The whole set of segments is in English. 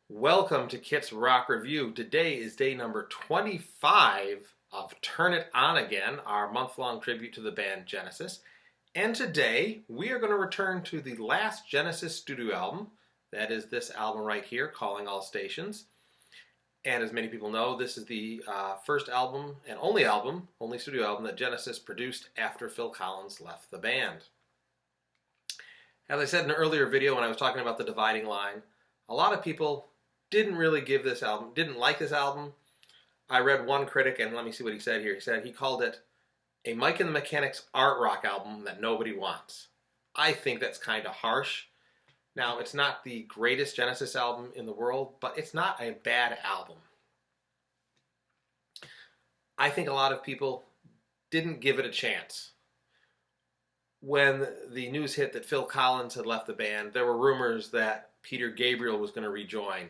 Welcome to Kit's Rock Review. Today is day number 25 of Turn It On Again, our month-long tribute to the band Genesis. And today we are going to return to the last Genesis studio album. That is this album right here, Calling All Stations. And as many people know, this is the first album and only studio album that Genesis produced after Phil Collins left the band. As I said in an earlier video when I was talking about the dividing line, a lot of people didn't like this album. I read one critic, and let me see what he said here. He called it a Mike and the Mechanics art rock album that nobody wants. I think that's kind of harsh. Now, it's not the greatest Genesis album in the world, but it's not a bad album. I think a lot of people didn't give it a chance. When the news hit that Phil Collins had left the band, there were rumors that Peter Gabriel was going to rejoin.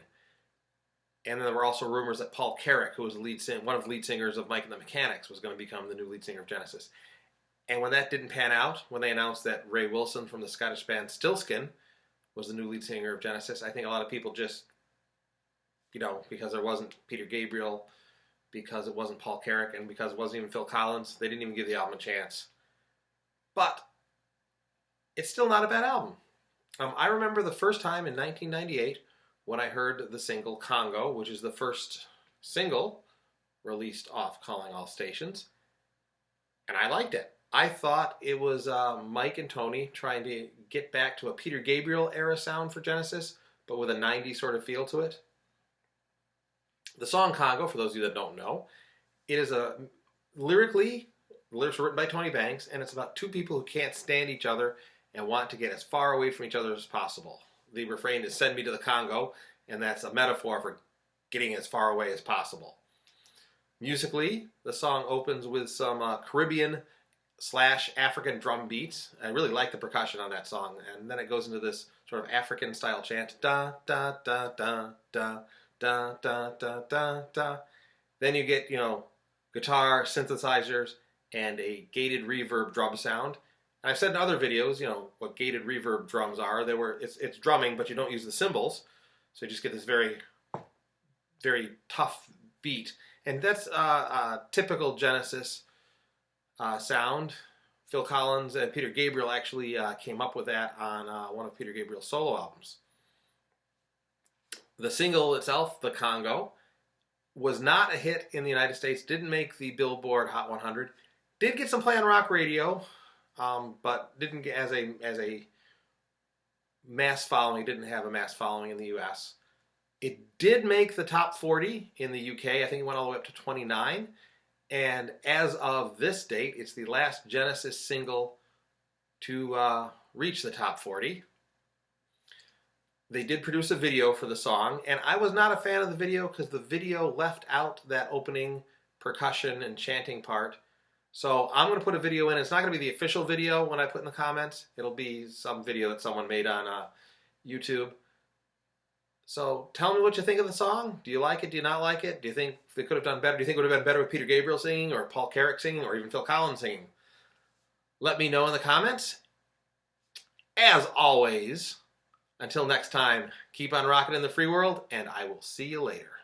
And then there were also rumors that Paul Carrack, who was one of the lead singers of Mike and the Mechanics, was going to become the new lead singer of Genesis. And when that didn't pan out, when they announced that Ray Wilson from the Scottish band Stillskin was the new lead singer of Genesis, I think a lot of people just, because there wasn't Peter Gabriel, because it wasn't Paul Carrack, and because it wasn't even Phil Collins, they didn't even give the album a chance. But it's still not a bad album. I remember the first time in 1998 when I heard the single Congo, which is the first single released off Calling All Stations, and I liked it. I thought it was Mike and Tony trying to get back to a Peter Gabriel era sound for Genesis, but with a 90s sort of feel to it. The song Congo, for those of you that don't know, it is lyrics were written by Tony Banks, and it's about two people who can't stand each other and want to get as far away from each other as possible. The refrain is "Send me to the Congo," and that's a metaphor for getting as far away as possible. Musically, the song opens with some Caribbean/African drum beats. I really like the percussion on that song, and then it goes into this sort of African-style chant, da da da da da da da da da da. Then you get, guitar, synthesizers, and a gated reverb drum sound. And I've said in other videos, what gated reverb drums are. It's drumming, but you don't use the cymbals, so you just get this very, very tough beat. And that's a typical Genesis sound. Phil Collins and Peter Gabriel actually came up with that on one of Peter Gabriel's solo albums. The single itself, the Congo, was not a hit in the United States, didn't make the Billboard Hot 100, did get some play on rock radio, but didn't get as a mass following. It didn't have a mass following in the U.S. It did make the top 40 in the UK. I think it went all the way up to 29. And as of this date, it's the last Genesis single to reach the top 40. They did produce a video for the song, and I was not a fan of the video because the video left out that opening percussion and chanting part. So I'm going to put a video in. It's not going to be the official video when I put in the comments. It'll be some video that someone made on YouTube. So tell me what you think of the song. Do you like it? Do you not like it? Do you think they could have done better? Do you think it would have been better with Peter Gabriel singing, or Paul Carrack singing, or even Phil Collins singing? Let me know in the comments. As always, until next time, keep on rocking in the free world, and I will see you later.